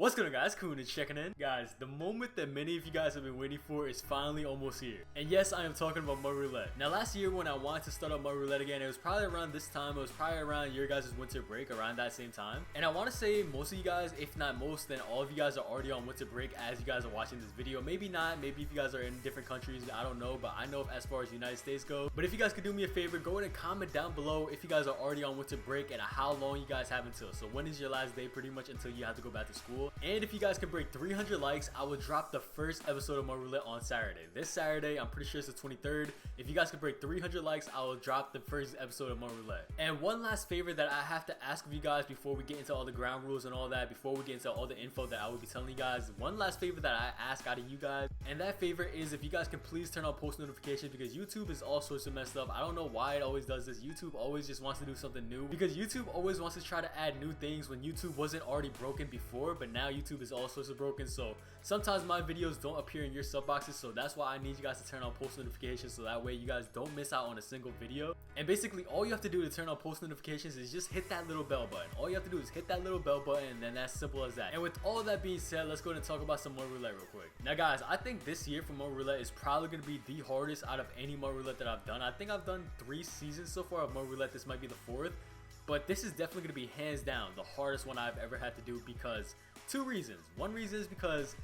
What's going on, guys? Kuhn is checking in. Guys, the moment that many of you guys have been waiting for is finally almost here. And yes, I am talking about Mut Roulette. Now, last year when I wanted to start up Mut Roulette again, it was probably around this time. It was probably around your guys' winter break, around that same time. And I want to say most of you guys, if not most, then all of you guys are already on winter break as you guys are watching this video. Maybe not. Maybe if you guys are in different countries, I don't know. But I know as far as the United States go. But if you guys could do me a favor, go ahead and comment down below if you guys are already on winter break and how long you guys have until. So when is your last day pretty much until you have to go back to school. And if you guys can break 300 likes, I will drop the first episode of Mut Roulette on Saturday. This Saturday, I'm pretty sure it's the 23rd. If you guys can break 300 likes, I will drop the first episode of Mut Roulette. And one last favor that I have to ask of you guys before we get into all the ground rules and all that, before we get into all the info that I will be telling you guys, one last favor that I ask out of you guys, and that favor is if you guys can please turn on post notifications, because YouTube is all sorts of messed up. I don't know why it always does this. YouTube always just wants to do something new, because YouTube always wants to try to add new things when YouTube wasn't already broken before, but now YouTube is all sorts of broken. So sometimes my videos don't appear in your sub boxes, so that's why I need you guys to turn on post notifications, so that way you guys don't miss out on a single video. And basically all you have to do to turn on post notifications is just hit that little bell button. All you have to do is hit that little bell button, and then that's simple as that. And with all that being said, let's go ahead and talk about some Mut Roulette real quick. Now guys, I think this year for Mut Roulette is probably going to be the hardest out of any Mut Roulette that I've done. I think I've done 3 seasons so far of Mut Roulette. This might be the 4th. But this is definitely going to be hands down the hardest one I've ever had to do, because 2 reasons. One reason is because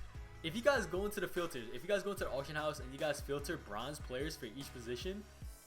if you guys go into the filters, if you guys go into the auction house and you guys filter bronze players for each position,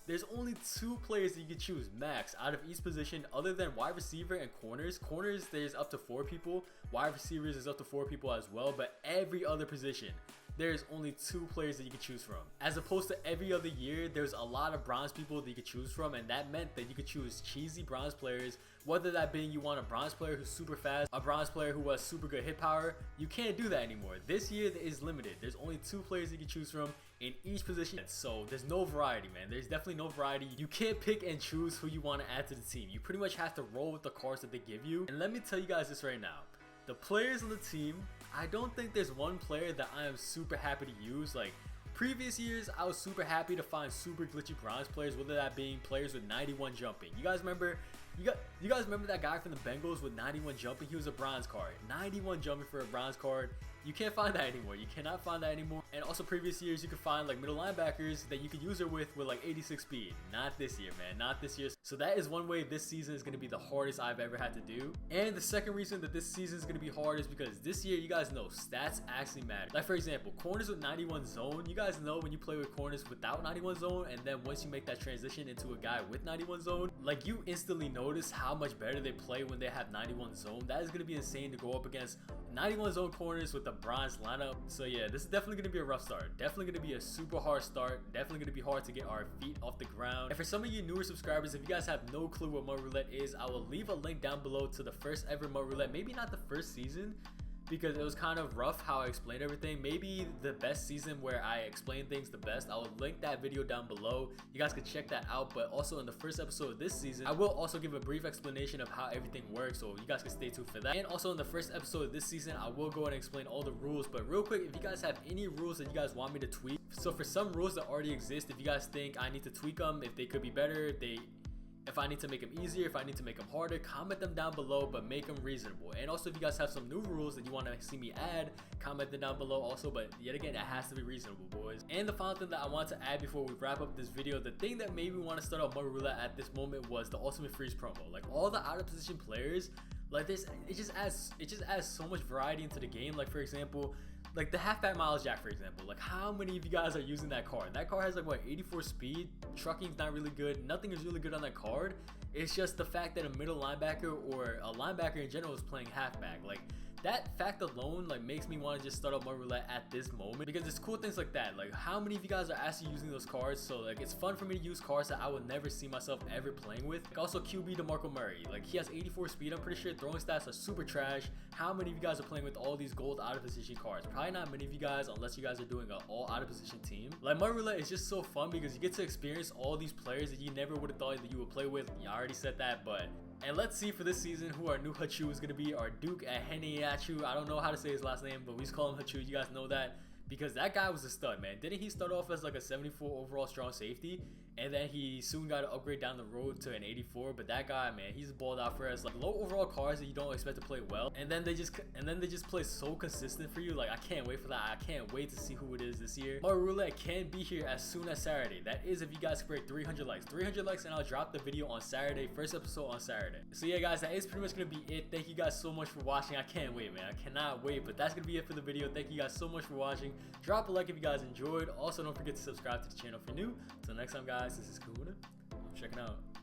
there's only 2 players that you can choose max out of each position, other than wide receiver and corners. Corners, there's up to 4 people. Wide receivers is up to 4 people as well. But every other position, there's only 2 players that you can choose from. As opposed to every other year, there's a lot of bronze people that you could choose from, and that meant that you could choose cheesy bronze players, whether that being you want a bronze player who's super fast, a bronze player who has super good hit power. You can't do that anymore. This year it is limited. There's only 2 players you can choose from in each position, so there's no variety, man. There's definitely no variety. You can't pick and choose who you want to add to the team. You pretty much have to roll with the cards that they give you. And let me tell you guys this right now. The players on the team, I don't think there's one player that I am super happy to use. Like previous years, I was super happy to find super glitchy bronze players, whether that being players with 91 jumping. You guys remember? You guys remember that guy from the Bengals with 91 jumping? He was a bronze card. 91 jumping for a bronze card. You can't find that anymore. You cannot find that anymore. And also previous years, you could find like middle linebackers that you could use her with like 86 speed. Not this year, man. Not this year. So that is one way this season is going to be the hardest I've ever had to do. And the second reason that this season is going to be hard is because this year, you guys know, stats actually matter. Like for example, corners with 91 zone. You guys know when you play with corners without 91 zone, and then once you make that transition into a guy with 91 zone, like you instantly notice how much better they play when they have 91 zone. That is going to be insane to go up against 91 zone corners with the bronze lineup. So yeah, this is definitely going to be a rough start. Definitely going to be a super hard start. Definitely going to be hard to get our feet off the ground. And for some of you newer subscribers, if you guys have no clue what Mut Roulette is, I will leave a link down below to the first ever Mut Roulette. Maybe not the first season, because it was kind of rough how I explained everything. Maybe the best season where I explain things the best. I will link that video down below. You guys can check that out. But also in the first episode of this season, I will also give a brief explanation of how everything works, so you guys can stay tuned for that. And also in the first episode of this season, I will go ahead and explain all the rules. But real quick, if you guys have any rules that you guys want me to tweak, so for some rules that already exist, if you guys think I need to tweak them, if they could be better, if I need to make them easier, if I need to make them harder, comment them down below, but make them reasonable. And also if you guys have some new rules that you want to see me add, comment them down below also. But yet again, it has to be reasonable, boys. And the final thing that I want to add before we wrap up this video, the thing that made me want to start out Mut Roulette at this moment was the Ultimate Freeze promo. Like all the out of position players, like this, it just adds so much variety into the game. Like for example, like the halfback Miles Jack, for example. Like how many of you guys are using that card? That card has like what, 84 speed. Trucking's not really good. Nothing is really good on that card. It's just the fact that a middle linebacker or a linebacker in general is playing halfback. Like that fact alone like makes me want to just start up Mut Roulette at this moment, because it's cool things like that. Like how many of you guys are actually using those cards? So like it's fun for me to use cards that I would never see myself ever playing with. Like also QB DeMarco Murray, like he has 84 speed. I'm pretty sure throwing stats are super trash. How many of you guys are playing with all these gold out of position cards? Probably not many of you guys, unless you guys are doing an all out of position team. Like Mut Roulette is just so fun because you get to experience all these players that you never would have thought that you would play with. Yeah, I already said that, but and let's see for this season who our new Hachu is going to be. Our Duke Aheniachu. I don't know how to say his last name, but we just call him Hachu. You guys know that. because that guy was a stud, man. Didn't he start off as like a 74 overall strong safety? and then he soon got an upgrade down the road to an 84. But that guy, man, he's balled out for us. Like low overall cards that you don't expect to play well, and then they just play so consistent for you. Like I can't wait for that. I can't wait to see who it is this year. Mut Roulette can be here as soon as Saturday. That is if you guys break 300 likes. 300 likes and I'll drop the video on Saturday. First episode on Saturday. So yeah guys, that is pretty much gonna be it. Thank you guys so much for watching. I can't wait, man. I cannot wait. But that's gonna be it for the video. Thank you guys so much for watching. Drop a like if you guys enjoyed. Also don't forget to subscribe to the channel if you're new. Until next time guys, this is Kahuna. I'm checking out.